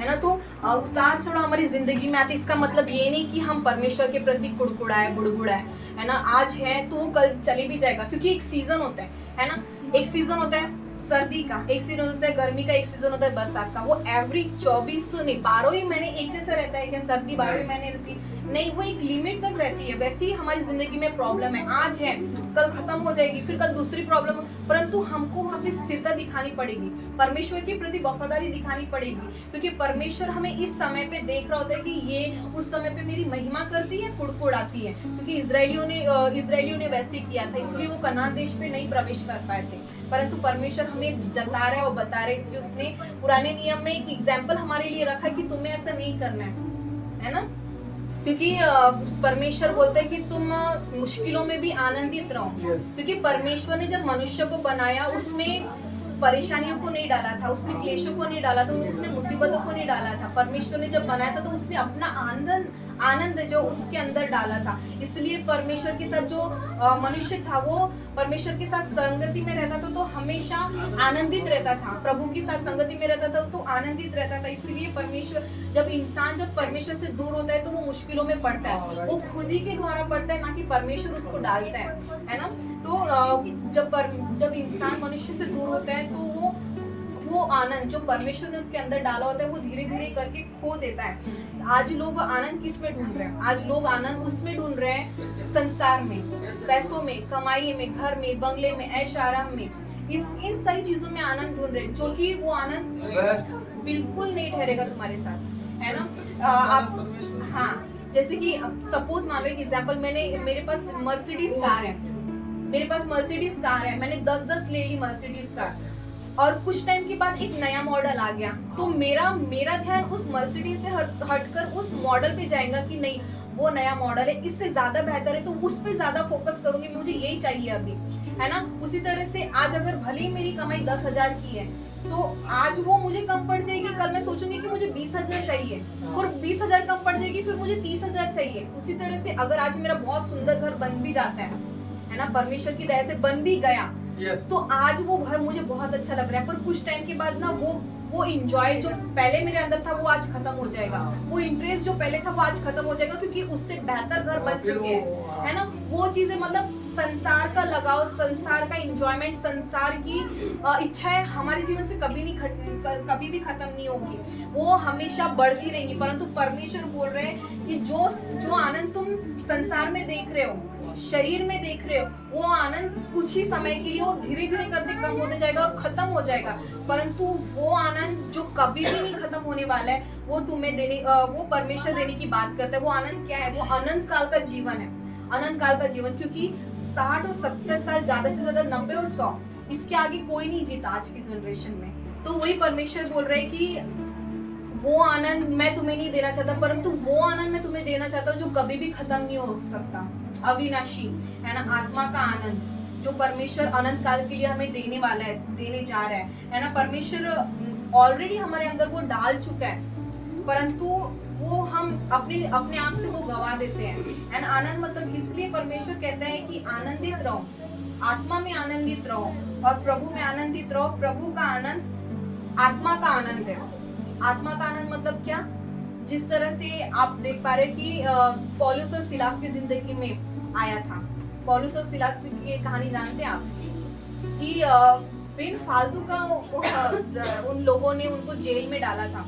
है ना। तो उतार चढ़ाव हमारी जिंदगी में आते, इसका मतलब ये नहीं कि हम परमेश्वर के प्रति कुड़कुड़ाए बुड़बुड़ाए, है ना। आज है तो कल चले भी जाएगा, क्योंकि एक सीजन होता है ना। एक सीजन होता है सर्दी का, एक सीजन होता है गर्मी का, एक सीजन होता है बरसात का। वो एवरी 24 नहीं 12 ही महीने एक जैसा रहता है क्या? सर्दी 12 ही महीने रहती नहीं, वो एक लिमिट तक रहती है। वैसे ही हमारी जिंदगी में प्रॉब्लम है, आज है कल खत्म हो जाएगी, फिर कल दूसरी प्रॉब्लम, परंतु हमको वहाँ पे स्थिरता दिखानी पड़ेगी, परमेश्वर के प्रति वफादारी दिखानी पड़ेगी, क्योंकि परमेश्वर हमें इस समय पे देख रहा होता है कि ये उस समय पे मेरी महिमा करती है, कुड़कुड़ाती है। क्योंकि इजरायलियों ने वैसे किया था, इसलिए वो कनान देश पे नहीं प्रवेश कर पाए थे, परंतु परमेश्वर हमें जता रहा है और बता रहा है, इसलिए उसने पुराने नियम में एक एग्जाम्पल हमारे लिए रखा कि तुम्हें ऐसा नहीं करना है ना। क्योंकि परमेश्वर बोलते हैं कि तुम मुश्किलों में भी आनंदित रहो, क्योंकि परमेश्वर ने जब मनुष्य को बनाया उसमें परेशानियों को नहीं डाला था, उसने क्लेशों को नहीं डाला था, उसने मुसीबतों को नहीं डाला था। परमेश्वर ने जब बनाया था तो उसने अपना आनंद जो उसके अंदर डाला था। इसलिए परमेश्वर के साथ जो मनुष्य था वो परमेश्वर के साथ संगति में रहता था तो हमेशा आनंदित रहता था, प्रभु के साथ संगति में रहता था तो आनंदित रहता था। इसलिए परमेश्वर जब परमेश्वर से दूर होता है तो वो मुश्किलों में पड़ता है, वो खुद ही के द्वारा पड़ता है, ना कि परमेश्वर उसको डालता है ना। तो जब इंसान मनुष्य से दूर होता है तो वो आनंद जो परमेश्वर ने उसके अंदर डाला होता है वो धीरे धीरे करके खो देता है। आज लोग आनंद किस में ढूंढ रहे हैं? आज लोग आनंद उसमें ढूंढ रहे हैं, संसार में, पैसों में, कमाई में, घर में, बंगले में, ऐश आराम में, इन सारी चीजों में आनंद ढूंढ रहे हैं, जो कि वो आनंद बिल्कुल नहीं ठहरेगा तुम्हारे साथ, है ना। आप हाँ, जैसे कि सपोज मान लो एक एग्जाम्पल, मेरे पास मर्सिडीज कार है, मैंने 10 ले ली मर्सिडीज कार, और कुछ टाइम के बाद एक नया मॉडल आ गया, तो मेरा ध्यान उस मर्सिडीज से हटकर उस मॉडल पे जाएगा कि नहीं वो नया मॉडल है, इससे ज्यादा बेहतर है, तो उस पे ज्यादा फोकस करूंगी, मुझे यही चाहिए अभी, है ना। उसी तरह से आज अगर भले ही मेरी कमाई 10,000 की है तो आज वो मुझे कम पड़ जाएगी, कल मैं सोचूंगी कि मुझे 20,000 चाहिए, और 20,000 कम पड़ जाएगी, फिर मुझे 30,000 चाहिए। उसी तरह से अगर आज मेरा बहुत सुंदर घर बन भी जाता है ना, परमेश्वर की दया से बन भी गया, तो आज वो घर मुझे बहुत अच्छा लग रहा है, पर कुछ टाइम के बाद ना वो इंजॉय जो पहले मेरे अंदर था वो आज खत्म हो जाएगा, वो इंटरेस्ट जो पहले था वो आज खत्म हो जाएगा, क्योंकि उससे बेहतर घर बन चुके हैं, है ना। वो चीजें मतलब संसार का लगाव, संसार का इंजॉयमेंट, संसार की इच्छाएं हमारे जीवन से कभी भी खत्म नहीं होगी, वो हमेशा बढ़ती रहेंगी। परंतु परमेश्वर बोल रहे हैं कि जो आनंद तुम संसार में देख रहे हो, शरीर में देख रहे हो, वो आनंद कुछ ही समय के लिए और धीरे धीरे करके कम होते जाएगा और खत्म हो जाएगा, परंतु वो आनंद जो कभी भी नहीं खत्म होने वाला है वो तुम्हें वो परमेश्वर देने की बात करता है। वो आनंद क्या है? वो अनंत काल का जीवन है, अनंत काल का जीवन, क्योंकि 60 और 70 साल, ज्यादा से ज्यादा 90 और 100, इसके आगे कोई नहीं जीता आज की जनरेशन में। तो वही परमेश्वर बोल रहे हैं कि वो आनंद मैं तुम्हें नहीं देना चाहता, परंतु वो आनंद मैं तुम्हें देना चाहता हूँ जो कभी भी खत्म नहीं हो सकता, अविनाशी, है ना, आत्मा का आनंद, जो परमेश्वर अनंत काल के लिए हमें देने वाला है, देने जा रहा है ना। परमेश्वर ऑलरेडी हमारे अंदर वो डाल चुका है, परंतु वो हम अपने आप से वो गवा देते हैं। एंड आनंद मतलब इसलिए परमेश्वर कहता है कि आनंदित रहो, आत्मा में आनंदित रहो और प्रभु में आनंदित रहो। प्रभु का आनंद आत्मा का आनंद है। आत्मा का आनंद मतलब क्या? जिस तरह से आप देख पा रहे कि पौलुस और सिलास की जिंदगी में आया था। पौलुस और सिलास की कहानी जानते हैं आप, कि बिन फालतू का उन लोगों ने उनको जेल में डाला था।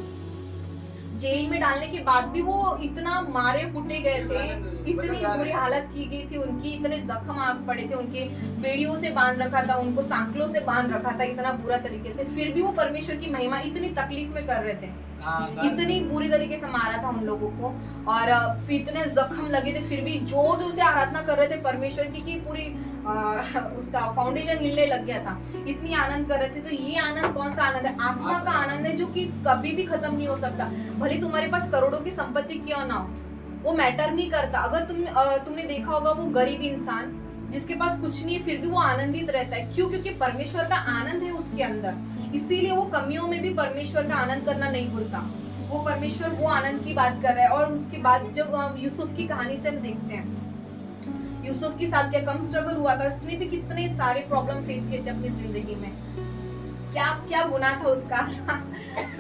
जेल में डालने के बाद भी वो इतना मारे कुटे गए थे, इतनी बुरी हालत की गई थी उनकी, इतने जख्म आ पड़े थे, उनके बेड़ियों से बांध रखा था, उनको सांकलों से बांध रखा था, इतना बुरा तरीके से, फिर भी वो परमेश्वर की महिमा इतनी तकलीफ में कर रहे थे, इतनी बुरी तरीके से मारा था उन लोगों को, और इतने जख्म लगे थे, फिर भी जोर से आराधना कर रहे थे परमेश्वर की पूरी उसका फाउंडेशन हिलने लग गया था, इतनी आनंद कर रहे थे। तो ये आनंद कौन सा आनंद है? आत्मा का आनंद है, जो कि कभी भी खत्म नहीं हो सकता। भले तुम्हारे पास करोड़ों की संपत्ति क्यों ना हो, वो मैटर नहीं करता। अगर तुमने देखा होगा वो गरीब इंसान जिसके पास कुछ नहीं है फिर भी वो आनंदित रहता है, क्यों? क्योंकि परमेश्वर का आनंद है उसके अंदर, इसीलिए वो कमियों में भी परमेश्वर का आनंद करना नहीं भूलता। वो परमेश्वर वो आनंद की बात कर रहा है। और उसके बाद जब यूसुफ की कहानी से हम देखते हैं, यूसुफ के साथ क्या कम स्ट्रगल हुआ था, उसने भी कितने सारे प्रॉब्लम फेस किए थे अपनी जिंदगी में, क्या क्या गुनाह था उसका।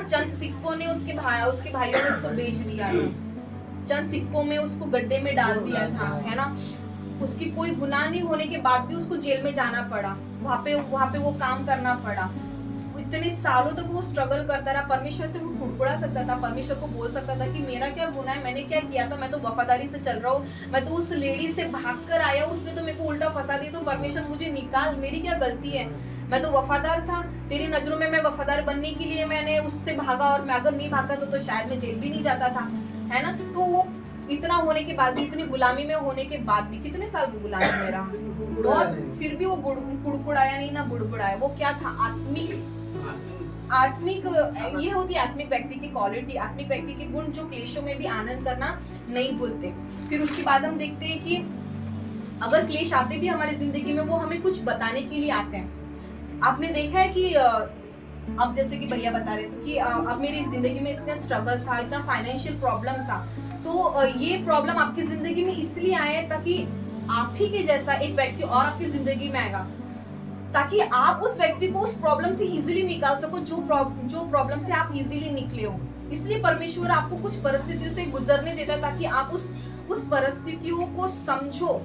चंद सिक्कों ने उसके भाइयों ने उसको बेच दिया था, चंद सिक्कों में उसको गड्ढे में डाल दिया था, है ना। उसकी कोई गुनाह नहीं होने के बाद भी उसको जेल में जाना पड़ा, वहाँ पे वो काम करना पड़ा। इतने सालों तक वो स्ट्रगल करता रहा। परमेश्वर से वो कुड़कुड़ा सकता था, परमेश्वर को बोल सकता था कि मेरा क्या गुनाह है, मैंने क्या किया था, मैं तो वफादारी से चल रहा हूँ, मैं तो उस लेडी से भाग कर आया, उसने तो मेरे को उल्टा फंसा दिया, तो परमेश्वर मुझे निकाल, मेरी क्या गलती है, मैं तो वफादार था, तेरी नजरों में मैं वफादार बनने के लिए मैंने उससे भागा, और मैं अगर नहीं भागता तो शायद मैं जेल भी नहीं जाता था, है ना। तो वो इतना होने के बाद भी, इतनी गुलामी में होने के बाद भी, कितने साल गुलामी में रहा, और फिर भी वो कुड़कुड़ाया नहीं ना बुड़बुड़ाया। वो क्या था, आत्मिक, ये होती है आत्मिक व्यक्ति की क्वालिटी, आत्मिक व्यक्ति के गुण, जो क्लेशों में भी आनंद करना नहीं भूलते। फिर उसके बाद हम देखते हैं कि अगर क्लेश आते भी हमारी जिंदगी में, वो हमें कुछ बताने के लिए आते हैं। आपने देखा है कि अब जैसे कि भैया बता रहे थे कि अब मेरी जिंदगी में इतना स्ट्रगल था, इतना फाइनेंशियल प्रॉब्लम था, तो ये प्रॉब्लम आपकी जिंदगी में इसलिए आया है ताकि आप ही के जैसा एक व्यक्ति और आपकी जिंदगी में आएगा, ताकि आप उस व्यक्ति को उस प्रॉब्लम से इजीली निकाल सको, जो प्रॉब्लम से आप इजीली निकले हो। इसलिए परमेश्वर आपको कुछ परिस्थितियों से गुजरने देता है ताकि आप उस परिस्थितियों को समझो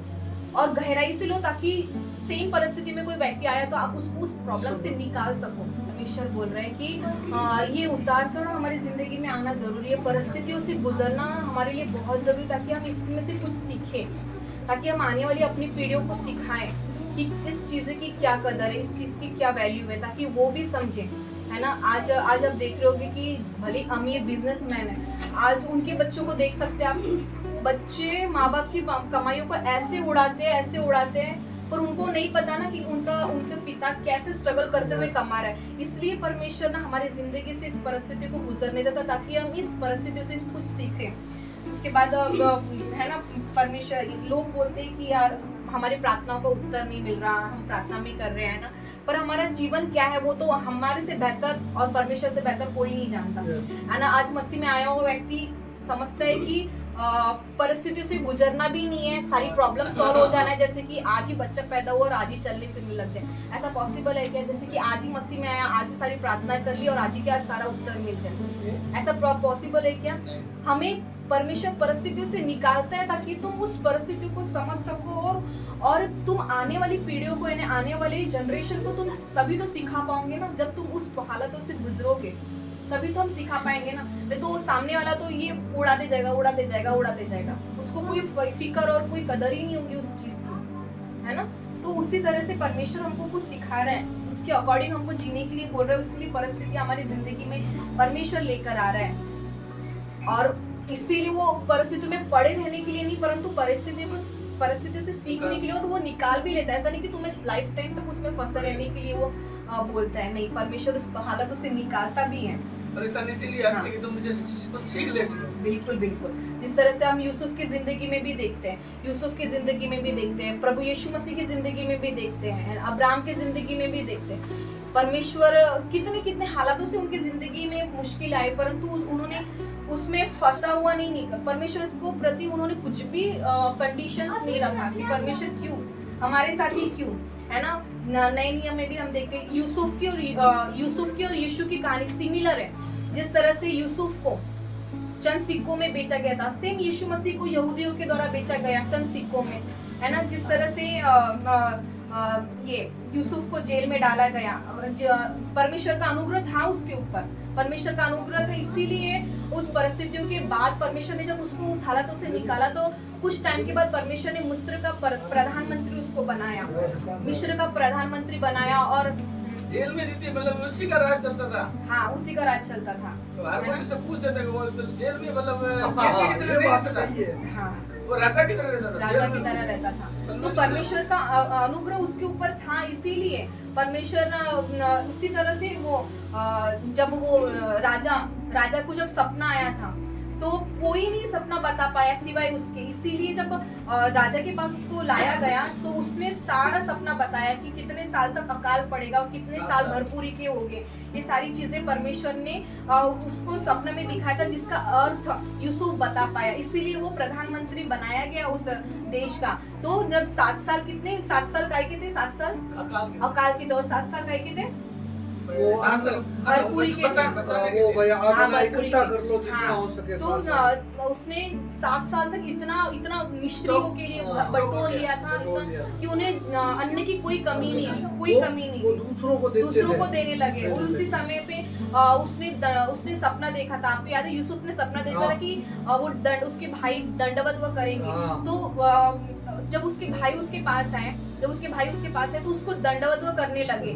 और गहराई से लो, ताकि सेम परिस्थिति में कोई व्यक्ति आया तो आप उसको उस प्रॉब्लम से निकाल सको। परमेश्वर बोल रहे हैं कि ये उतार चढ़ाव हमारी जिंदगी में आना जरूरी है, परिस्थितियों से गुजरना हमारे लिए बहुत जरूरी, ताकि हम इसमें से कुछ सीखें, ताकि हम आने वाली अपनी पीढ़ियों को सिखाएं कि इस चीज़ की क्या कदर है, इस चीज़ की क्या वैल्यू है, ताकि वो भी समझें, है ना। आज आप देख रहे होगे कि भले अमीर बिजनेसमैन है, आज उनके बच्चों को देख सकते हैं आप, बच्चे माँ बाप की कमाइयों को ऐसे उड़ाते हैं, पर उनको नहीं पता ना कि उनका पिता कैसे स्ट्रगल करते हुए कमा रहा है। इसलिए परमेश्वर ना हमारी जिंदगी से इस परिस्थिति को गुजरने देता, ताकि हम इस परिस्थितियों से कुछ सीखें। उसके बाद है ना, परमेश्वर, लोग बोलते हैं कि यार हमारी प्रार्थना को उत्तर नहीं मिल रहा, हम प्रार्थना भी कर रहे हैं ना, पर हमारा जीवन क्या है वो तो हमारे से बेहतर और परमेश्वर से बेहतर कोई नहीं जानता, है ना। आज मसीह में आया हुआ व्यक्ति समझता है कि परिस्थितियों से गुजरना भी नहीं है, सारी प्रॉब्लम सॉल्व हो जाना है, जैसे कि आज ही बच्चा पैदा हुआ और आज ही चलने फिरने लग जाए। ऐसा पॉसिबल है क्या? जैसे कि आज ही मसीह में आया, आज ही सारी प्रार्थना कर ली और आज ही क्या सारा उत्तर मिल जाए, ऐसा पॉसिबल है क्या? हमें परमेश्वर परिस्थितियों से निकालता है ताकि तुम उस परिस्थितियों को समझ सको, और तुम आने वाली पीढ़ियों को, यानी आने वाले जनरेशन को तुम तभी तो सिखा पाओगे ना, जब तुम उस हालातों से गुजरोगे, तभी तो हम सिखा पाएंगे ना। नहीं तो सामने वाला तो ये उड़ाते जाएगा, उसको कोई फिक्र और कोई कदर ही नहीं होगी उस चीज की, है ना। तो उसी तरह से परमेश्वर हमको कुछ सिखा रहा है, उसके अकॉर्डिंग हमको जीने के लिए बोल रहा है, इसलिए परिस्थिति हमारी जिंदगी में परमेश्वर लेकर आ रहा है, और इसीलिए वो परिस्थितियों में पड़े रहने के लिए नहीं, परंतु परिस्थितियों से सीखने के लिए, और वो निकाल भी लेता है। ऐसा नहीं कि तुम्हें लाइफ टाइम तक उसमें फंसे रहने के लिए वो बोलता है, नहीं, परमेश्वर उस हालातों से निकालता भी है। परेशानी इसीलिए आती है कि तुम मुझे कुछ सीख ले सको। बिल्कुल बिल्कुल, जिस तरह से हम यूसुफ की जिंदगी में भी देखते हैं, प्रभु यीशु मसीह की जिंदगी में भी देखते हैं, अब्राहम की जिंदगी में भी देखते हैं। परमेश्वर कितने हालातों से उनकी जिंदगी में मुश्किल आए, परंतु उन्होंने उसमें फंसा हुआ नहीं निकला। परमेश्वर को प्रति उन्होंने कुछ भी कंडीशंस नहीं रखा कि परमेश्वर क्यों हमारे साथ ही क्यों, है ना। नए नियम में भी हम देखते हैं यूसुफ की और यीशु की कहानी सिमिलर है। जिस तरह से यूसुफ को चंद सिक्कों में बेचा गया था, सेम यीशु मसीह को यहूदियों के द्वारा बेचा गया चंद सिक्कों में, है ना। जिस तरह से ये यूसुफ को जेल में डाला गया, परमेश्वर का अनुग्रह था उसके ऊपर, परमेश्वर का अनुग्रह था, इसीलिए उस परिस्थितियों के बाद परमेश्वर ने जब उसको उस हालातों से निकाला, तो कुछ टाइम के बाद परमेश्वर ने मिस्र का प्रधानमंत्री उसको बनाया, मिस्र का प्रधानमंत्री बनाया, और जेल में जीती, मतलब उसी का राज चलता था। हाँ, उसी का राज चलता था। तो हर कोई से पूछते थे वो जेल में मतलब कैदी की तरह रहता था। हाँ, वो राजा की तरह रहता था, राजा की तरह रहता था। तो परमेश्वर का अनुग्रह उसके ऊपर था, इसीलिए परमेश्वर उसी तरह से वो जब वो राजा को जब सपना आया था, तो कोई नहीं सपना बता पाया सिवाय उसके, इसीलिए जब राजा के पास उसको लाया गया, तो उसने सारा सपना बताया कि कितने साल तक अकाल पड़ेगा और कितने साल भरपूरी के होंगे। ये सारी चीजें परमेश्वर ने उसको सपने में दिखाया था, जिसका अर्थ यूसुफ बता पाया, इसीलिए वो प्रधानमंत्री बनाया गया उस देश का। तो जब 7 साल काय के थे, 7 साल अकाल के थे, और 7 साल काय के थे भरपूरी के वो भैया हाँ, आप इकट्ठा कर लो जितना हाँ, हो सके। तो 7 साल। उसने 7 साल तक इतना मिस्त्रियों के लिए हाँ, बटोर लिया था बटोर लिया। कि उन्हें अन्न की कोई कमी नहीं थी, कोई कमी नहीं वो थी। दूसरों को देते दूसरों थे। को देने लगे और देते उसी थे। समय पे उसने सपना देखा था, आपको याद है यूसुफ ने सपना देखा हाँ। था कि वो उसके भाई दंडवत वो करेंगे। हाँ। तो जब उसके भाई उसके पास आए तो उसको दंडवत वो करने लगे,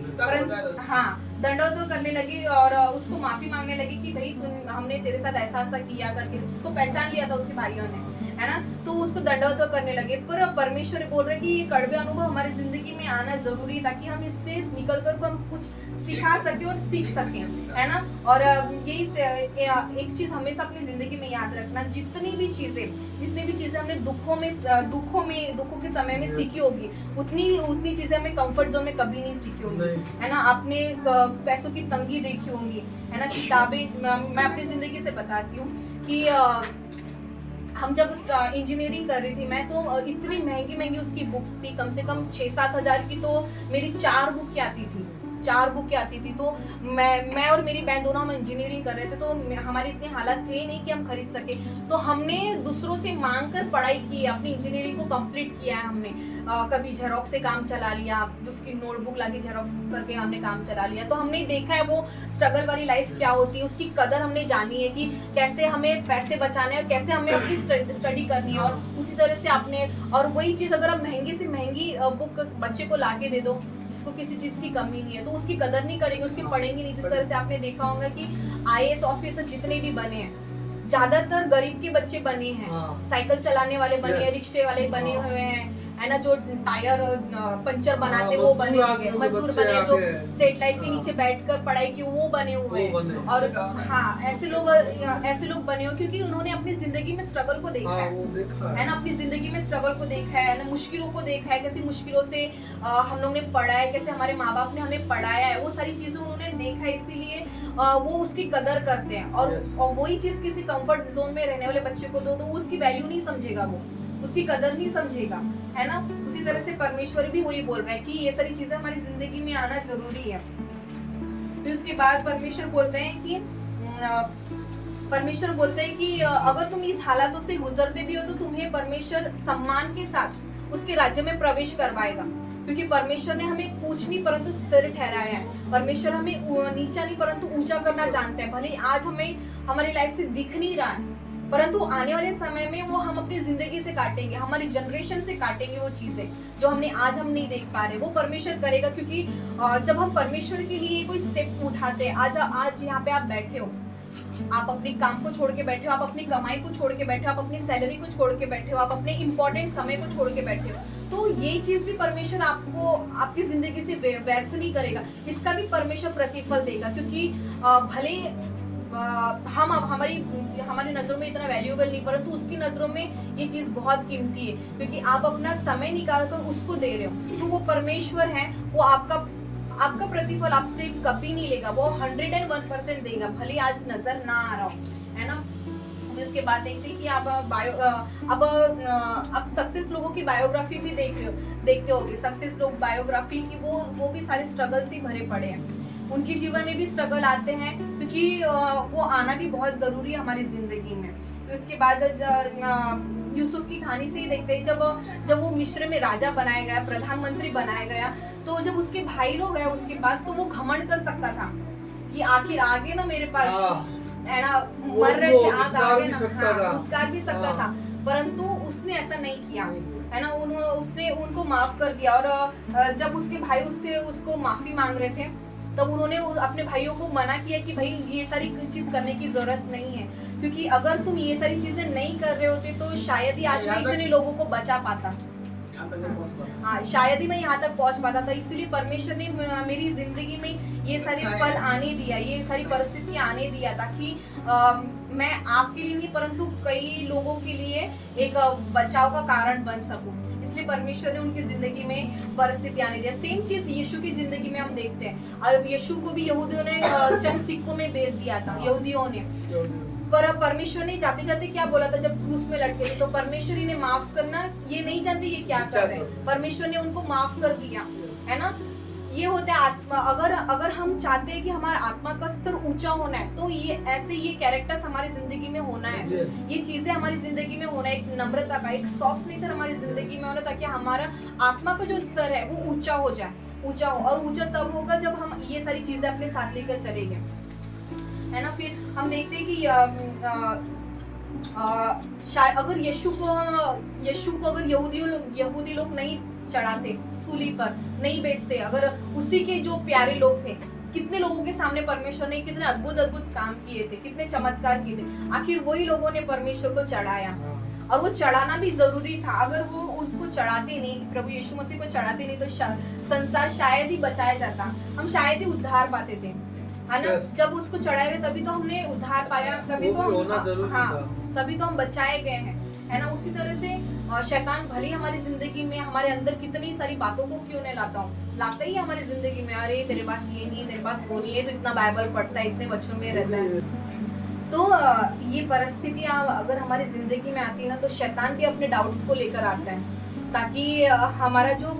दंडवत वो करने लगे और उसको माफी मांगने लगे कि भाई हमने तेरे साथ ऐसा किया करके, उसको पहचान लिया था उसके भाइयों ने, है ना। तो उसको दंडवत वो करने लगे, पर परमेश्वर बोल रहे कि ये कड़वे अनुभव हमारी जिंदगी में आना जरूरी है ताकि हम इससे निकल कर हम कुछ सिखा सके और सीख सके, है ना। और यही एक चीज हमेशा अपनी जिंदगी में याद रखना, जितनी भी चीजें हमने दुखों के समय में सीखी होगी, उतनी चीजें हमें कंफर्ट जोन में कभी नहीं सीखी होंगी, है ना। आपने पैसों की तंगी देखी होंगी, है ना। किताबें मैं अपनी जिंदगी से बताती हूँ कि हम जब इंजीनियरिंग कर रही थी, मैं तो इतनी महंगी उसकी बुक्स थी, कम से कम 6-7 हजार की तो मेरी 4 बुक की आती थी। तो मैं और मेरी बहन दोनों हम इंजीनियरिंग कर रहे थे, तो हमारी इतनी हालत थे नहीं कि हम खरीद सके, तो हमने दूसरों से मांग कर पढ़ाई की, अपनी इंजीनियरिंग को कंप्लीट किया है हमने। कभी जेरोक्स से काम चला लिया, उसकी नोटबुक लाके जेरोक्स करके हमने काम चला लिया। तो हमने देखा है वो स्ट्रगल वाली लाइफ क्या होती है, उसकी कदर हमने जानी है कि कैसे हमें पैसे बचाने और कैसे हमें अपनी स्टडी करनी है। और उसी तरह से आपने, और वही चीज़ अगर आप महंगी से महंगी बुक बच्चे को लाके दे दो जिसको किसी चीज़ की कमी नहीं है, तो उसकी कदर नहीं करेंगे, उसकी पढ़ेंगे नहीं। जिस तरह से आपने देखा होगा कि IAS ऑफिसर जितने भी बने हैं, ज्यादातर गरीब के बच्चे बने हैं, साइकिल चलाने वाले बने हैं, रिक्शे वाले बने हुए हैं, है ना, जो टायर पंचर बनाते वो बने हुए, मजदूर बने, जो स्ट्रीट लाइट के नीचे बैठकर पढ़ाई की वो बने हुए हैं। और हाँ, ऐसे लोग बने हो क्योंकि उन्होंने अपनी जिंदगी में स्ट्रगल को देखा है ना, अपनी जिंदगी में स्ट्रगल को देखा है ना, मुश्किलों को देखा है, कैसी मुश्किलों से हम लोग ने पढ़ा है, कैसे हमारे माँ बाप ने हमें पढ़ाया है, वो सारी चीजें उन्होंने देखा है, इसीलिए वो उसकी कदर करते हैं। और वही चीज किसी कंफर्ट जोन में रहने वाले बच्चे को दो तो उसकी वैल्यू नहीं समझेगा, वो उसकी कदर नहीं समझेगा, है ना। उसी तरह से परमेश्वर भी वही बोल रहा है कि ये सारी चीजें हमारी जिंदगी में आना जरूरी है। फिर उसके बाद परमेश्वर बोलते हैं कि अगर तुम इस हालातों से गुजरते भी हो तो तुम्हें परमेश्वर सम्मान के साथ उसके राज्य में प्रवेश करवाएगा, क्योंकि परमेश्वर ने हमें पूछ नहीं परंतु सिर ठहराया है। परमेश्वर हमें नीचा नहीं परंतु ऊंचा करना जानते हैं। भले आज हमें हमारी लाइफ से दिख नहीं रहा है, परंतु आने वाले समय में वो हम अपनी जिंदगी से काटेंगे, हमारी जनरेशन से काटेंगे वो चीजें जो हम नहीं देख पा रहे, वो परमेश्वर करेगा। क्योंकि जब हम परमेश्वर के लिए कोई स्टेप उठाते हैं, आज यहाँ पे आप बैठे हो, आप अपने काम को छोड़ के बैठे हो, आप अपनी कमाई को छोड़ के बैठे हो, आप अपनी सैलरी को छोड़ के बैठे हो, आप अपने इंपॉर्टेंट समय को छोड़ के बैठे हो, तो ये चीज भी परमेश्वर आपको आपकी जिंदगी से व्यर्थ नहीं करेगा, इसका भी परमेश्वर प्रतिफल देगा। क्योंकि भले हम हमारी नजरों में इतना वैल्यूएबल नहीं, परंतु उसकी नजरों में ये चीज बहुत कीमती है, क्योंकि आप अपना समय निकाल कर उसको दे रहे हो, तो वो परमेश्वर है, वो आपका प्रतिफल आपसे कभी नहीं लेगा, वो 101% देगा, भले आज नजर ना आ रहा हो, है ना। उसके बाद देखते हैं कि अब सक्सेस लोगों की बायोग्राफी भी देखते होगे। सक्सेस लोग बायोग्राफी की वो भी सारे स्ट्रगल से भरे पड़े हैं, उनके जीवन में भी स्ट्रगल आते हैं, क्योंकि वो आना भी बहुत जरूरी है हमारी जिंदगी में। तो उसके बाद यूसुफ की कहानी से ही देखते हैं, जब वो मिस्र में राजा बनाया गया, प्रधानमंत्री बनाया गया, तो जब उसके भाई लोग गए उसके पास, तो वो घमंड कर सकता था कि आखिर आगे ना मेरे पास, है ना, मर रहे थे, आग आगे ना, उद्गार भी सकता था, परंतु उसने ऐसा नहीं किया, है ना। उसने उनको माफ कर दिया। और जब उसके भाई उसको माफी मांग रहे थे, तब उन्होंने अपने भाइयों को मना किया कि भाई ये सारी चीज करने की जरूरत नहीं है, क्योंकि अगर तुम ये सारी चीजें नहीं कर रहे होते तो शायद ही आज मैं इतने लोगों को बचा पाता, हाँ, शायद ही मैं यहाँ तक पहुँच पाता था। इसलिए परमेश्वर ने मेरी जिंदगी में ये सारे पल आने दिया, ये सारी परिस्थिति आने दिया, ताकि मैं आपके लिए नहीं परंतु कई लोगों के लिए एक बचाव का कारण बन सकूं। इसलिए परमेश्वर ने उनकी जिंदगी में परिस्थिति आने दिया। सेम चीज यीशु की जिंदगी में हम देखते हैं। अब यीशु को भी यहूदियों ने चंद सिक्कों में बेच दिया था, यहूदियों ने, पर परमेश्वर ने जाते जाते क्या बोला था जब क्रूस में लटके थे, तो परमेश्वर ने माफ करना, ये नहीं जानते ये क्या कर रहे हैं, परमेश्वर ने उनको माफ कर दिया, है ना। ये होता है आत्मा, अगर हम चाहते हैं कि हमारा आत्मा का स्तर ऊंचा होना है तो ये ऐसे ये कैरेक्टर्स हमारी जिंदगी में होना है, ये चीजें हमारी जिंदगी में होना है, एक नम्रता का, एक सॉफ्ट नेचर हमारी जिंदगी में होना, ताकि हमारा आत्मा का जो स्तर है वो ऊंचा हो जाए, ऊंचा हो। और ऊंचा तब होगा जब हम ये सारी चीजें अपने साथ लेकर चलेंगे, है ना। फिर हम देखते हैं कि शायद अगर यीशु को अगर यहूदी लोग नहीं चढ़ाते, सूली पर नहीं बेचते, अगर उसी के जो प्यारे लोग थे, कितने लोगों के सामने परमेश्वर ने कितने अद्भुत काम किए थे, कितने चमत्कार किए थे, आखिर वही लोगों ने परमेश्वर को चढ़ाया। और वो चढ़ाना भी जरूरी था। अगर वो उनको चढ़ाते नहीं, प्रभु यीशु मसीह को चढ़ाते नहीं, तो संसार शायद ही बचाया जाता, हम शायद ही उद्धार पाते थे, है ना। जब उसको चढ़ाए गए तभी तो हमने उद्धार पाया, तभी तो तभी तो हम बचाए गए हैं, है ना। उसी तरह से शैतान भले हमारी जिंदगी में हमारे अंदर कितनी सारी बातों को क्यों नहीं लाता ही हमारी जिंदगी में, अरे तेरे पास ये नहीं, तेरे पास वो नहीं है, तो इतना बाइबल पढ़ता है, इतने बच्चों में रहता है। तो ये परिस्थितियां अगर हमारी जिंदगी में आती है ना, तो शैतान भी अपने डाउट्स को लेकर आता है, ताकि हमारा जो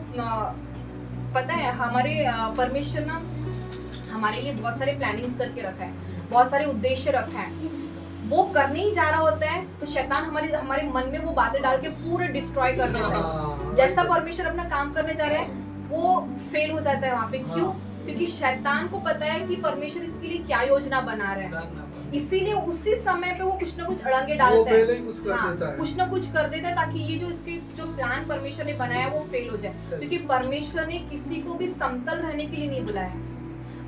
पता है, हमारे परमेश्वर ना हमारे लिए बहुत सारे प्लानिंग्स करके रखा है, बहुत सारे उद्देश्य रखा है, वो करने ही जा रहा होता है, तो शैतान हमारे मन में वो बातें डाल के पूरे डिस्ट्रॉय कर देता है। जैसा परमेश्वर अपना काम करने जा रहा है वो फेल हो जाता है वहाँ पे। क्यों? क्योंकि शैतान को पता है कि परमेश्वर इसके लिए क्या योजना बना रहा है, इसीलिए उसी समय पे वो कुछ ना कुछ अड़ंगे डालता है, कुछ ना कुछ कर देता है, ताकि ये जो इसके जो प्लान परमेश्वर ने बनाया वो फेल हो जाए। क्योंकि परमेश्वर ने किसी को भी समतल रहने के लिए नहीं बुलाया।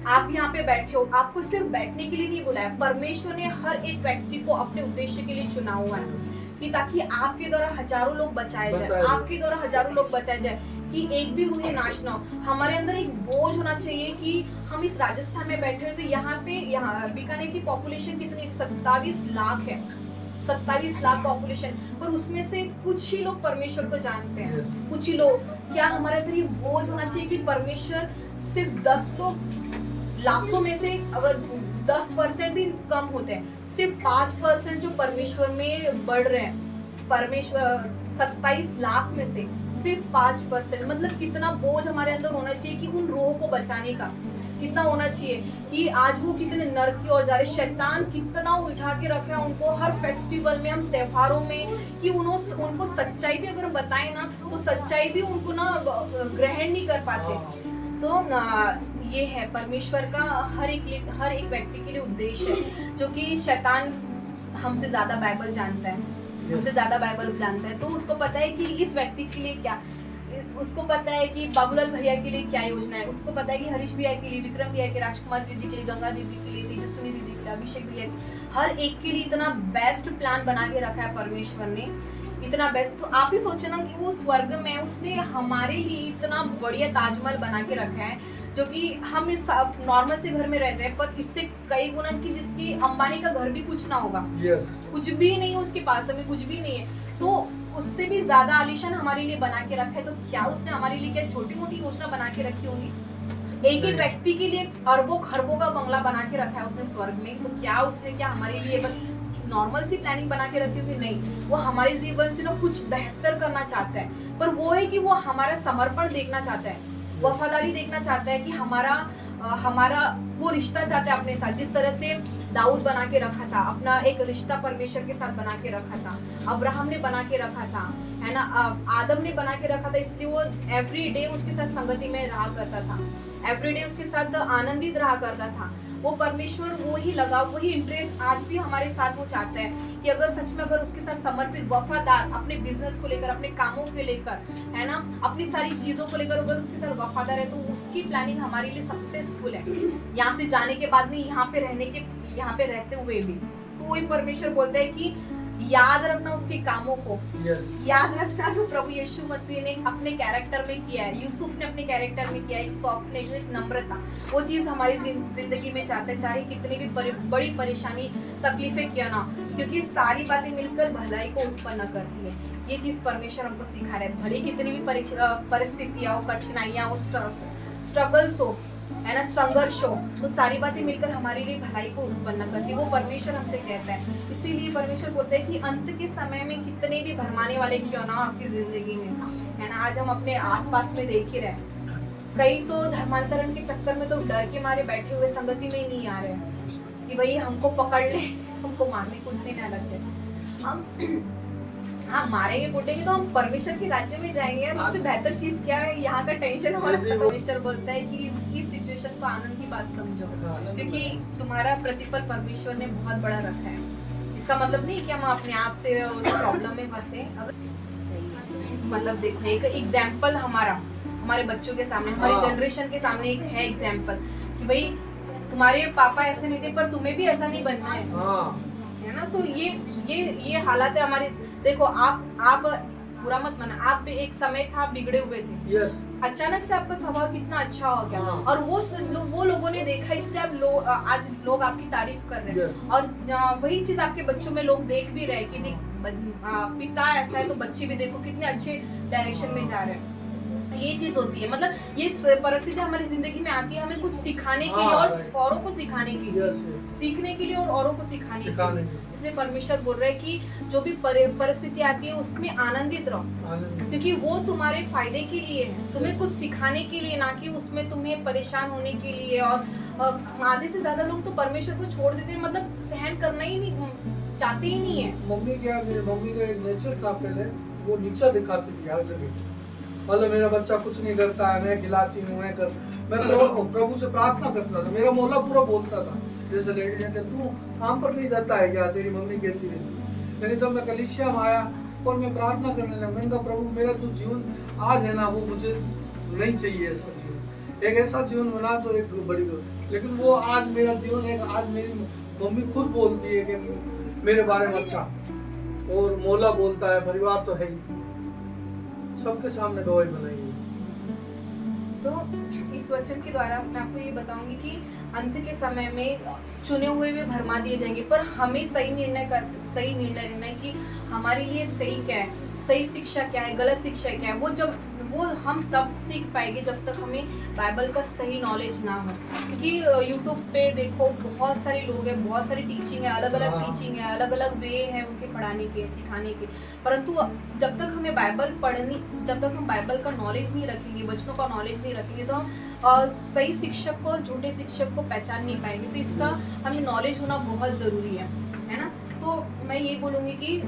आप यहाँ पे बैठे हो, आपको सिर्फ बैठने के लिए नहीं बुलाया, परमेश्वर ने हर एक व्यक्ति को अपने उद्देश्य के लिए चुना हुआ है, कि ताकि आपके द्वारा हजारों लोग बचाए जाए, आपके द्वारा हजारों लोग बचाए जाए, कि एक भी उन्हें नाश ना हो। हमारे अंदर एक बोझ होना चाहिए कि हम इस राजस्थान में बैठे हुए, तो यहाँ बीकानेर की पॉपुलेशन कितनी 27 लाख है, 27 लाख पॉपुलेशन, पर उसमें से कुछ ही लोग परमेश्वर को जानते हैं, कुछ ही लोग। क्या हमारे अंदर ये बोझ होना चाहिए कि परमेश्वर सिर्फ 10 लोग, लाखों में से अगर 10% भी कम होते हैं, सिर्फ 5% जो परमेश्वर में बढ़ रहे हैं, परमेश्वर 27 लाख में से सिर्फ 5%, मतलब कितना बोझ हमारे अंदर होना चाहिए कि उन रूहों को बचाने का कितना होना चाहिए, कि आज वो कितने नर्क की ओर जा रहे, शैतान कितना उलझा के रखा है उनको हर फेस्टिवल में, हम त्योहारों में, कि उनको सच्चाई भी अगर बताए ना, तो सच्चाई भी उनको ना ग्रहण नहीं कर पाते। तो ये है परमेश्वर का हर एक व्यक्ति के लिए उद्देश्य है, जो कि शैतान हमसे ज्यादा बाइबल जानता है, हमसे ज्यादा बाइबल जानता है। तो उसको पता है कि इस व्यक्ति के लिए क्या, उसको पता है कि बाबूलाल भैया के लिए क्या योजना है, उसको पता है कि हरीश भैया के लिए, विक्रम भैया के, राजकुमार दीदी के लिए, गंगा दीदी के लिए, तेजस्विनी दीदी के लिए, अभिषेक भैया, हर एक के लिए इतना बेस्ट प्लान बना के रखा है परमेश्वर ने, इतना बेस्ट। तो आप ही सोचो ना कि वो स्वर्ग में उसने हमारे लिए इतना बढ़िया ताजमहल बना के रखा है, जो कि हम इस नॉर्मल से घर में रह रहे हैं, पर इससे कई गुना की, जिसकी अंबानी का घर भी कुछ ना होगा, कुछ भी नहीं है उसके पास, हमें कुछ भी नहीं है, तो उससे भी ज्यादा आलीशान हमारे लिए बना के रखा है। तो क्या उसने हमारे लिए क्या छोटी मोटी योजना बना के रखी होगी? एक एक व्यक्ति के लिए अरबों खरबों का बंगला बना के रखा है उसने स्वर्ग में। तो क्या उसने क्या हमारे लिए बस नॉर्मल सी प्लानिंग बना के रखी होगी? नहीं, वो हमारे जीवन से ना कुछ बेहतर करना चाहता है, पर वो है कि वो हमारा समर्पण देखना चाहता है, वफादारी देखना चाहता है, कि हमारा वो रिश्ता चाहता है अपने साथ। जिस तरह से दाऊद बना के रखा था, अपना एक रिश्ता परमेश्वर के साथ बना के रखा था, अब्राहम ने बना के रखा था, है ना, आदम ने बना के रखा था, इसलिए वो एवरी डे उसके साथ संगति में रहा करता था, एवरी डे उसके साथ आनंदित रहा करता था। वो परमेश्वर वही लगाव, वही इंटरेस्ट आज भी हमारे साथ वो चाहता है, कि अगर सच में अगर उसके साथ समर्पित, वफादार, अपने बिजनेस को लेकर, अपने कामों को लेकर, है ना, अपनी सारी चीजों को लेकर अगर उसके साथ वफादार है, तो उसकी प्लानिंग हमारे लिए सक्सेसफुल है, यहाँ से जाने के बाद नहीं, यहाँ पे रहते हुए भी। तो वही परमेश्वर बोलता है कि याद रखना उसके कामों को, याद रखना जो प्रभु यीशु मसीह ने अपने कैरेक्टर में किया है, यूसुफ ने अपने कैरेक्टर में किया, एक सॉफ्टनेस, एक नम्रता, वो चीज हमारी जिंदगी में चाहते हैं, चाहे कितनी भी बड़ी परेशानी तकलीफें क्यों ना, क्योंकि सारी बातें मिलकर भलाई को उत्पन्न करती है। ये चीज परमेश्वर हमको सिखा रहा है। भले कितनी भी परिस्थितियां हो, कठिनाइयां हो, स्ट्रगल्स हो, है ना, संघर्ष हो, तो सारी बातें मिलकर हमारे लिए भलाई को उत्पन्न करती है, वो परमेश्वर हमसे कहता है। इसीलिए परमेश्वर बोलता है कि अंत के समय में कितने भी भरमाने वाले क्यों ना आपकी जिंदगी में, है ना, आज हम अपने आसपास में देख ही रहे, कई तो धर्मांतरण के चक्कर में तो डर के मारे बैठे हुए संगति में ही नहीं आ रहे हैं कि भाई हमको पकड़ ले, हमको मारने कूटने ना लग जाए। हम मारेंगे कूटेंगे तो हम परमेश्वर के राज्य में जाएंगे यार, उससे बेहतर चीज क्या है। यहाँ का टेंशन हमारा परमेश्वर बोलता है कि इस सिचुएशन को आनंद की बात समझो, क्योंकि तुम्हारा प्रतिफल परमेश्वर ने बहुत बड़ा रखा है। इसका मतलब नहीं कि हम अपने आप से उस प्रॉब्लम में फंसे। अगर मतलब देखो एक एग्जाम्पल हमारे बच्चों के सामने, हमारी जनरेशन के सामने एक है एग्जाम्पल कि भाई तुम्हारे पापा ऐसे नहीं थे पर तुम्हें भी ऐसा नहीं बनना है ना। तो ये हालात है हमारे। देखो आप बुरा मत माना, आप भी एक समय था बिगड़े हुए थे, अचानक से आपका स्वभाव कितना अच्छा हो गया और वो लोगों ने देखा, इसलिए आज लोग आपकी तारीफ कर रहे हैं। और वही चीज आपके बच्चों में लोग देख भी रहे कि देख पिता ऐसा है तो बच्चे भी देखो कितने अच्छे डायरेक्शन में जा रहे हैं। ये चीज होती है, मतलब ये परिस्थिति हमारी जिंदगी में आती है हमें कुछ सिखाने के लिए और औरों को सिखाने के लिए, सीखने के लिए और औरों को सिखाने के लिए। इसलिए परमेश्वर बोल रहे हैं कि जो भी परिस्थिति आती है उसमें आनंदित रहो, क्योंकि वो तुम्हारे फायदे के लिए है, तुम्हें कुछ सिखाने के लिए, ना कि उसमें तुम्हें परेशान होने के लिए। और आधे से ज्यादा लोग तो परमेश्वर को छोड़ देते हैं, मतलब सहन करना ही नहीं चाहते ही नहीं है। मेरी मम्मी का एक नेचर था पहले, वो नीचा दिखाती थी हर जगह। मतलब मेरा बच्चा कुछ नहीं करता है, मैं खिलाती हूँ, मैं प्रभु से प्रार्थना करता था। मेरा मोहल्ला पूरा बोलता था, जैसे लेडीज कहते तू काम पर नहीं जाता है क्या, तेरी मम्मी कहती रहती। लेकिन जब मैं कलीसिया में आया और मैं प्रार्थना करने लगा, मैंने कहा प्रभु मेरा जो जीवन आज है ना वो मुझे नहीं चाहिए ऐसा जीवन, एक ऐसा जीवन बना जो एक बड़ी। लेकिन वो आज मेरा जीवन है, आज मेरी मम्मी खुद बोलती है कि मेरे बारे में अच्छा, और मोहल्ला बोलता है, परिवार तो है ही, सबके सामने गवाही बनाई है। तो इस वचन के द्वारा मैं आपको ये बताऊंगी कि अंत के समय में चुने हुए भी भरमा दिए जाएंगे, पर हमें सही निर्णय लेना है कि हमारे लिए सही क्या है, सही शिक्षा क्या है, गलत शिक्षा क्या है। वो हम तब सीख पाएंगे जब तक हमें बाइबल का सही नॉलेज ना हो। क्योंकि यूट्यूब पे देखो बहुत सारे लोग हैं, बहुत सारी टीचिंग है, अलग अलग टीचिंग है, अलग अलग वे है उनके पढ़ाने के, सिखाने के। परंतु जब तक हमें जब तक हम बाइबल का नॉलेज नहीं रखेंगे, वचनों का नॉलेज नहीं रखेंगे, तो हम सही शिक्षक को, झूठे शिक्षक को पहचान नहीं पाएंगे। तो इसका हमें नॉलेज होना बहुत जरूरी है ना। तो मैं ये बोलूँगी कि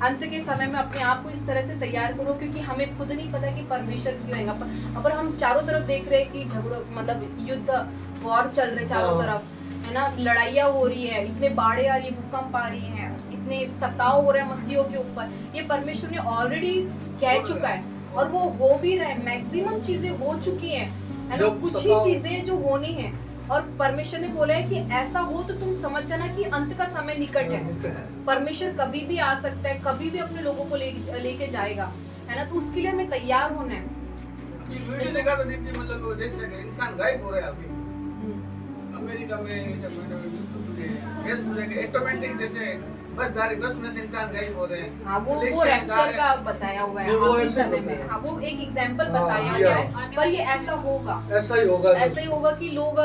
अंत के समय में अपने आप को इस तरह से तैयार करो, क्योंकि हमें खुद नहीं पता कि परमेश्वर क्यों आएगा। पर हम चारों तरफ देख रहे हैं कि झगड़ों, मतलब युद्ध, वॉर चल रहे चारों तरफ, है ना, लड़ाइयाँ हो रही है, इतने बाढ़ें आ रही है, भूकंप आ रही है, इतने सताव हो रहे हैं मसीहों के ऊपर। ये परमेश्वर ने ऑलरेडी कह चुका है और वो हो भी रहा है। मैक्सिमम चीजें हो चुकी है ना, कुछ ही चीजें जो होनी है। और परमेश्वर ने बोला है कि ऐसा हो तो तुम समझ जाना कि अंत का समय निकट है। परमेश्वर कभी भी आ सकता है, कभी भी अपने लोगों को लेके जाएगा, है ना। तो उसके लिए हमें तैयार होना है। मतलब जैसे इंसान गायब हो रहा है अभी अमेरिका में, ऑटोमेटिक जैसे बस में से इंसान गायब हो रहे हैं। हाँ, वो रैप्चर का बताया हुआ है अभी समय में। हाँ, वो एक एग्जांपल बताया गया है, पर ये ऐसा होगा, ऐसा ही होगा कि लोग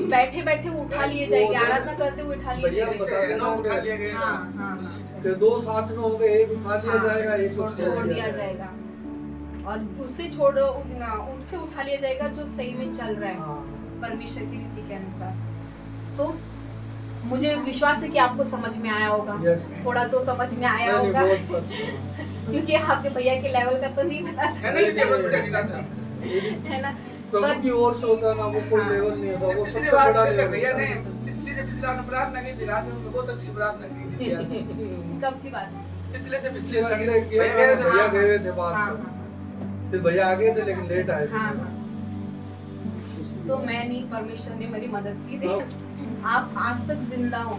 बैठे बैठे उठा लिए जाएंगे, आराधना करते हुए उठा लिए जाएंगे। हाँ, दो साथ में होंगे, एक उठा लिया जाएगा, एक छोड़ दिया जाएगा, और उससे उठा लिया जाएगा जो सही में चल रहा है परमेश्वर की रीति के अनुसार। मुझे विश्वास है कि आपको समझ में आया होगा। थोड़ा तो समझ में आया होगा क्योंकि आपके भैया के लेवल का तो नहीं बता सकते, है ना। प्रभु की ओर से होता ना, वो कोई लेवल नहीं होता, वो सबसे बड़ा लेवल। भैया ने पिछली प्रार्थना की थी, रात में बहुत अच्छी प्रार्थना की थी। कब की बात? पिछले संडे भैया गए थे बाहर, फिर भैया आ गए थे लेकिन लेट आए थे। तो मैं नहीं, परमेश्वर ने मेरी मदद की थी। आप आज तक जिंदा हो,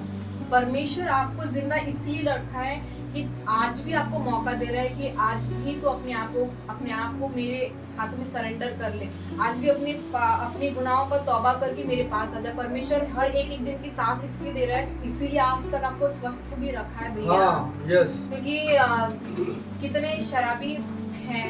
परमेश्वर आपको जिंदा इसलिए रखा है कि आज भी आपको मौका दे रहा है कि आज भी तो अपने आप को मेरे हाथों में सरेंडर कर ले। आज भी अपने गुनाहों पर तौबा करके मेरे पास आ जाए। परमेश्वर हर एक दिन की सांस इसलिए दे रहा है, इसीलिए आज तक आपको स्वस्थ भी रखा है भैया। क्योंकि कितने शराबी हैं,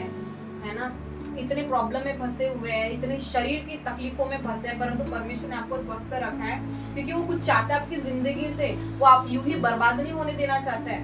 है ना, इतने प्रॉब्लम में फंसे हुए हैं, इतने शरीर की तकलीफों में फंसे हैं, परंतु परमेश्वर ने आपको स्वस्थ रखा है क्योंकि वो कुछ चाहता है आपकी जिंदगी से। वो आप यूं ही बर्बाद नहीं होने देना चाहता है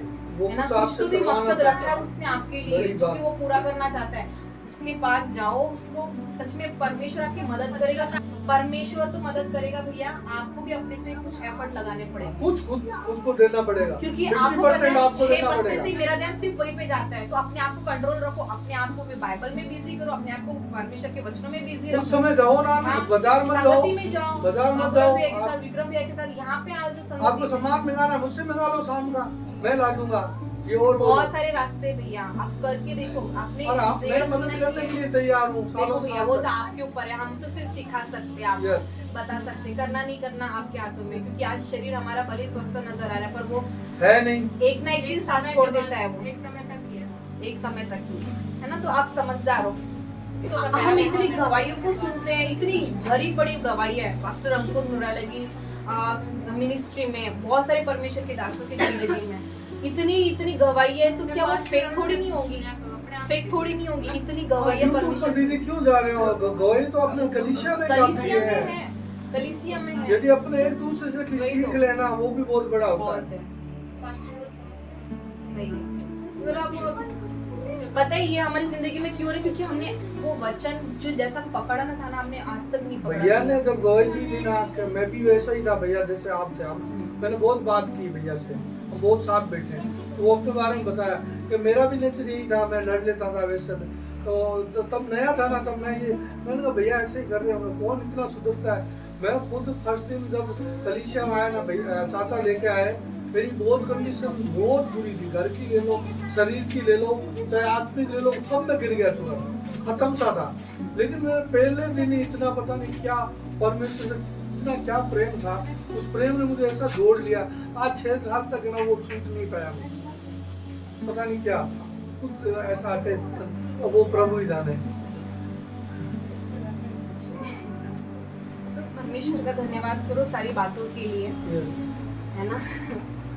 ना। कुछ तो भी मकसद रखा है उसने आपके लिए, जो कि वो पूरा करना चाहता है। उसके पास जाओ, उसको सच में परमेश्वर आपकी मदद करेगा। परमेश्वर तो मदद करेगा भैया, आपको भी अपने से कुछ एफर्ट लगाने पड़ेंगे, कुछ खुद को देना पड़ेगा, क्योंकि आपको पता 50% है आपको 6 देना बजते पड़ेगा। से ही मेरा ध्यान सिर्फ वहीं पे जाता है। तो अपने आप को कंट्रोल रखो, अपने आप को भी बाइबल में बिजी करो, अपने आप को परमेश्वर के वचनों में बिजी उस रखो। समय जाओ ना, हाँ, बाजार में जाओ, संगति में जाओ, बाजार में गौरव जाओ, भैया के साथ, विक्रम भैया के साथ यहाँ पे आओ जो संगति आपको में। सामान मंगाना मुझसे मंगा लो, शाम का मैं ला दूंगा। ये और बहुत सारे रास्ते भैया, आप करके देखो। आपने और आप देर मैं होना मदद ही करने है। के लिए तैयार हूँ। देखो भैया, वो तो आपके ऊपर है, हम तो सिर्फ सिखा सकते हैं, आप Yes. बता सकते हैं, करना नहीं करना आपके हाथों में। क्योंकि आज शरीर हमारा भले स्वस्थ नजर आ रहा है, पर वो है नहीं। एक ना एक दिन साथ छोड़ देता है, वो एक समय तक ही है। एक समय तक ही है ना। तो आप समझदार हो। हम इतनी गवाहियों को सुनते हैं, इतनी भरी पड़ी गवाही है पास्टर अंकुर नुराला की मिनिस्ट्री में, बहुत सारे परमेश्वर के दासों की जिंदगी में इतनी गवाही है। तो क्या वो फेक थोड़ी नहीं होगी, फेक थोड़ी नहीं होगी, इतनी गवाही है यूट्यूब पर परमेश्वर। दीदी क्यों जा रहे हो? गवाही तो अपने कलीसिया में काफी कलीसिया में है। है, कलीसिया में है, यदि अपने एक दूसरे से कुछ वही सीख तो। लेना, वो भी बहुत बड़ा होता बहुत है। है, सही है। अगर आप पता है ये हमारी जिंदगी में क्यों है, क्योंकि हमने वो वचन जो जैसा पकड़ा ना था ना, हमने आज तक नहीं पकड़ा। भैया ने जब गवाही दी थी ना, कि मैं भी वैसा ही था भैया जैसे आप थे। मैंने बहुत बात की भैया से, हम बहुत साथ बैठे, तो वो अपने बारे में बताया कि मेरा भी नेचर यही था, मैं लड़ लेता था वैसे। तो तब नया था ना, तब मैंने कहा भैया ऐसे ही कर रहे हो, कौन इतना सुधरता है। मैं खुद फर्स्ट दिन जब कलीसिया में आया ना, भैया चाचा लेके आए, मेरी बहुत कंडीशन बहुत बुरी थी। घर की ले लो, शरीर की ले लो, चाहे आत्मिक ले लो, सब में गिर गया चुका था, खत्म सा था। लेकिन मैं पहले दिन ही इतना पता नहीं क्या परमेश्वर से इतना क्या प्रेम था, उस प्रेम ने मुझे ऐसा जोड़ लिया। आज 6 साल तक ना वो छूट नहीं पाया मुझसे, पता नहीं क्या था, कुछ ऐसा हटे, वो प्रभु ही जाने। परमेश्वर का धन्यवाद करो सारी बातों के लिए, है ना।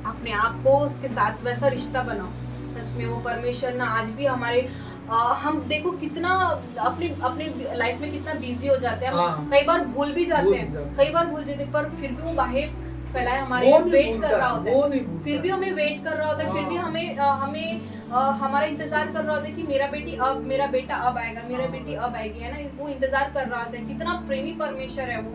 अपने आप को उसके साथ वैसा रिश्ता बनाओ। सच में वो परमेश्वर ना आज भी हमारे हम देखो कितना अपनी अपनी लाइफ में कितना बिजी हो जाते हैं हम। हाँ। कई बार भूल भी जाते हैं, कई बार भूल जाते हैं, पर फिर भी वो बाहें फैलाए हमारे वो नहीं वेट भूलता कर रहा है, होता वो है, नहीं भूलता फिर भी हमें वेट कर रहा होता है, फिर भी हाँ। हमें हमारा इंतजार कर रहा होता है कि मेरा बेटा अब आएगा, मेरा बेटी अब आएगी, है ना। वो इंतजार कर रहा होता है। कितना प्रेमी परमेश्वर है वो,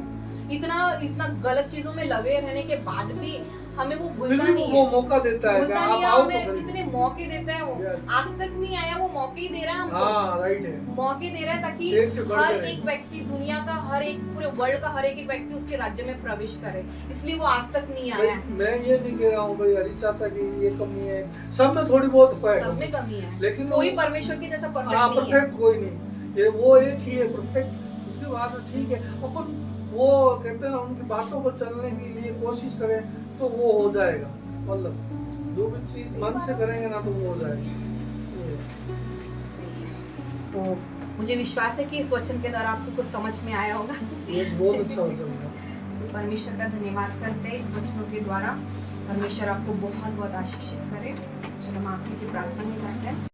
इतना गलत चीजों में लगे रहने के बाद भी हमें वो फिर भूलता भी नहीं वो है, मौका देता है कि भूलता आप नहीं है। आओ तो हमें करिए। कितने मौके देता है वो, Yes. आज तक नहीं आया, वो मौके ही दे रहा है हमको। हाँ राइट है। मौके दे रहा है ताकि एक से बढ़ हर कर एक व्यक्ति, दुनिया का हर एक, पूरे वर्ल्ड का हर एक व्यक्ति उसके राज्य में प्रवेश करे, इसलिए वो आज तक नहीं आया है। मैं ये नहीं कह रहा हूँ भाई हरी चाचा की ये कमी है, सब में थोड़ी बहुत है, सब में कमी है, लेकिन कोई परमेश्वर के जैसा हाँ परफेक्ट नहीं है। परफेक्ट कोई नहीं, ये वो एक ही है परफेक्ट। उसके बाद ठीक है, अपन वो कहते हैं ना, उनकी बातों पर चलने के लिए कोशिश करें तो वो हो जाएगा। मतलब जो भी चीज मन से करेंगे ना तो वो हो जाएगी। तो मुझे विश्वास है कि इस वचन के द्वारा आपको कुछ समझ में आया होगा। ये बहुत अच्छा वचन है। परमेश्वर का धन्यवाद करते हैं इस वचनों के द्वारा। परमेश्वर आपको बहुत बहुत आशीषित करे। चलो हम आखिर की प्रार्थना में जाते हैं।